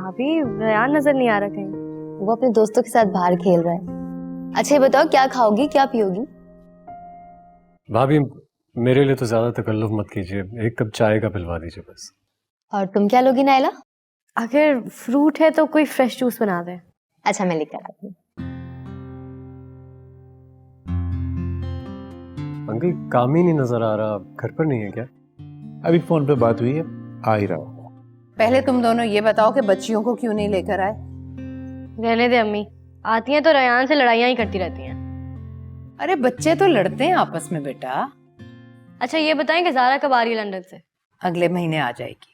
भाभी रेयान नजर नहीं आ रहा कहीं। वो अपने दोस्तों के साथ बाहर खेल रहा है। अच्छा ये बताओ क्या खाओगी क्या पियोगी? भाभी मेरे लिए तो ज्यादा तकल्लुफ मत कीजिए, एक कप चाय का पिलवा दीजिए बस। और तुम क्या लोगी नायला? अगर फ्रूट है तो कोई फ्रेश जूस बना दे। अच्छा मैं लेकर आती हूँ। अंकल काम ही नहीं नजर आ रहा, घर पर नहीं है क्या? अभी फोन पे बात हुई है, आ ही रहा हूँ। पहले तुम दोनों ये बताओ कि बच्चियों को क्यों नहीं लेकर आए? रहने दे अम्मी, आती हैं तो रेयान से लड़ाइयाँ ही करती रहती हैं। अरे बच्चे तो लड़ते हैं आपस में बेटा। अच्छा ये बताएं कि ज़ारा कब आ रही है लंदन से? अगले महीने आ जाएगी।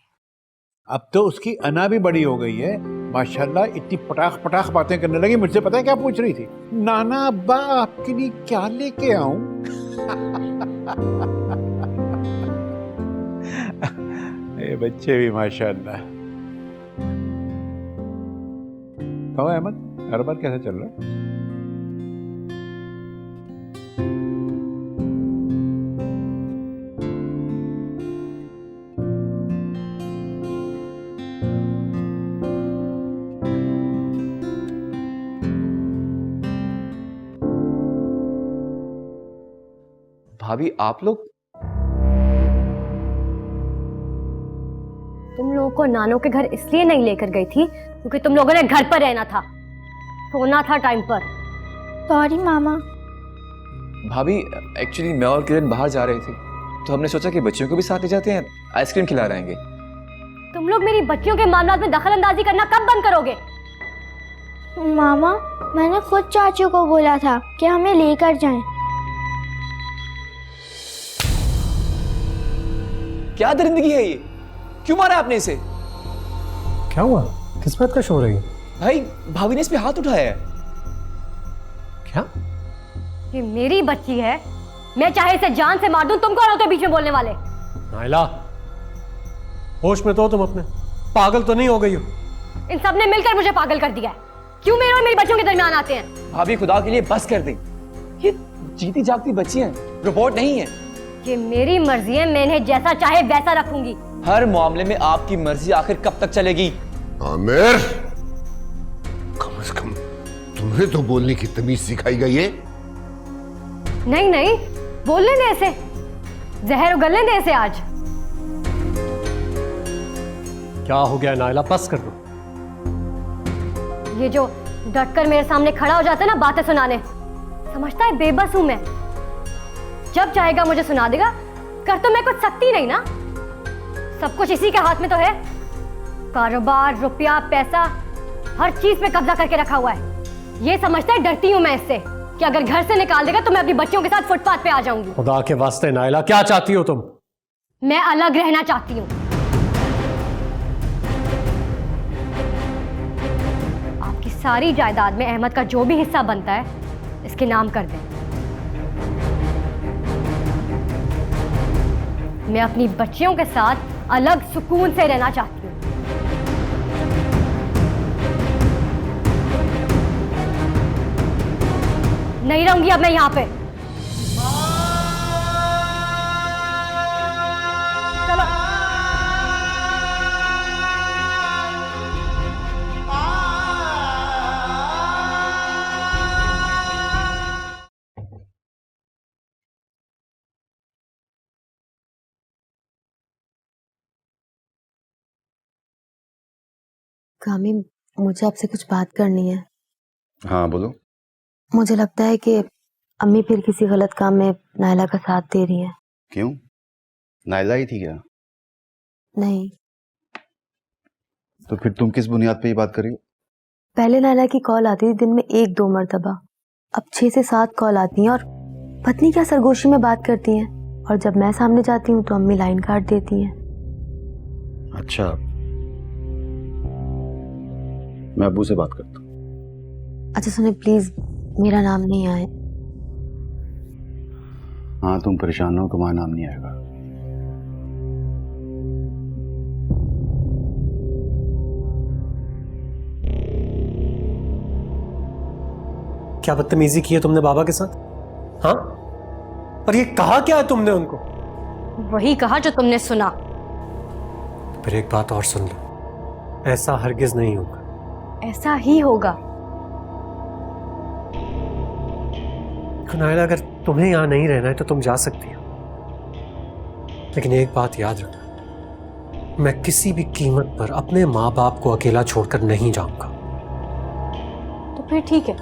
अब तो उसकी अना भी बड़ी हो गई है माशाल्लाह, इतनी पटाख पटाख बातें करने लगी। मुझसे पता है क्या पूछ रही थी? नाना अब्बा आपके लिए क्या लेके आऊं? ये बच्चे भी माशाल्लाह। कहो अहमद, कारोबार कैसा चल रहा है? भाभी आप लोग? तुम लोगों को नानो के घर इसलिए नहीं लेकर गई थी क्योंकि तुम लोगों ने घर पर रहना था, सोना था टाइम पर। सॉरी मामा। भाभी एक्चुअली मैं और किरण बाहर जा रहे थे तो हमने सोचा कि बच्चियों को भी साथ ले जाते हैं, आइसक्रीम खिला रहेंगे। तुम लोग मेरी बच्चियों के मामलों में दखल अंदाजी करना कब बंद करोगे? मामा मैंने खुद चाचू को बोला था कि हमें लेकर जाएं। क्या दरिंदगी है ये? क्यों मारा आपने इसे? क्या हुआ? किस बात का शोर है ये? भाई भाभी ने इस पे हाथ उठाया है। क्या? ये मेरी बच्ची है, मैं चाहे इसे जान से मार दूं, तुम कौन होते हो बीच में बोलने वाले? नायला होश में तो हो तुम अपने? पागल तो नहीं हो गई हो? इन सब ने मिलकर मुझे पागल कर दिया है। क्यों मेरे और मेरी बच्चियों के दरमियान आते हैं? भाभी खुदा के लिए बस कर दे, ये जीती जागती बच्ची हैं, रोबोट नहीं है। ये मेरी मर्जी है, मैं इन्हें जैसा चाहे वैसा रखूंगी। हर मामले में आपकी मर्जी आखिर कब तक चलेगी? आमिर, कम से कम तुम्हें तो बोलने की तमीज सिखाई गई है। नहीं नहीं, बोलने दे इसे, जहर उगलने दे इसे आज। क्या हो गया नायला, बस कर दो। ये जो डटकर मेरे सामने खड़ा हो जाता है ना बातें सुनाने, समझता है बेबस हूं मैं। जब चाहेगा मुझे सुना देगा, कर तो मैं कुछ सकती नहीं ना। सब कुछ इसी के हाथ में तो है, कारोबार, रुपया, पैसा, हर चीज पे कब्जा करके रखा हुआ है। ये समझता है डरती हूं मैं इससे कि अगर घर से निकाल देगा तो मैं अपनी बच्चियों के साथ फुटपाथ पे आ जाऊंगी। खुदा के वास्ते नायला क्या चाहती हो तुम? मैं अलग रहना चाहती हूँ। आपकी सारी जायदाद में अहमद का जो भी हिस्सा बनता है इसके नाम कर दें। मैं अपनी बच्चियों के साथ अलग सुकून से रहना चाहती हूँ। नहीं रहूंगी अब मैं यहाँ पे। चलो। कामी मुझे आपसे कुछ बात करनी है। हाँ बोलो। मुझे लगता है कि अम्मी फिर किसी गलत काम में नायला का साथ दे रही हैं। क्यों? नायला ही थी क्या? नहीं, तो फिर तुम किस बुनियाद पे ये बात कर रही हो? पहले नायला की कॉल आती थी दिन में 1-2 मरतबा, अब 6 से 7 कॉल आती हैं और पत्नी क्या सरगोशी में बात करती हैं। और जब मैं सामने जाती हूँ तो अम्मी लाइन काट देती हैं। अच्छा, मैं अब्बू से बात करता हूँ। अच्छा सुने प्लीज, मेरा नाम नहीं आए। हाँ तुम परेशान हो, तुम्हारा नाम नहीं आएगा। क्या बदतमीजी की है तुमने बाबा के साथ? हाँ, और ये कहा क्या है तुमने उनको? वही कहा जो तुमने सुना। फिर एक बात और सुन लो, ऐसा हरगिज नहीं होगा। ऐसा ही होगा। कुनाइला, अगर तुम्हें यहाँ नहीं रहना है तो तुम जा सकती हो, लेकिन एक बात याद रखना, मैं किसी भी कीमत पर अपने माँ बाप को अकेला छोड़कर नहीं जाऊंगा। तो फिर ठीक है,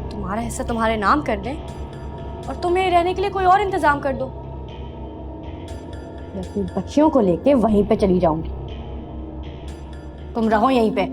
तुम्हारा हिस्सा तुम्हारे नाम कर दें और तुम्हें रहने के लिए कोई और इंतजाम कर दो। मैं अपनी बच्चियों को लेके वहीं पे चली जाऊंगी, तुम रहो यहीं पे।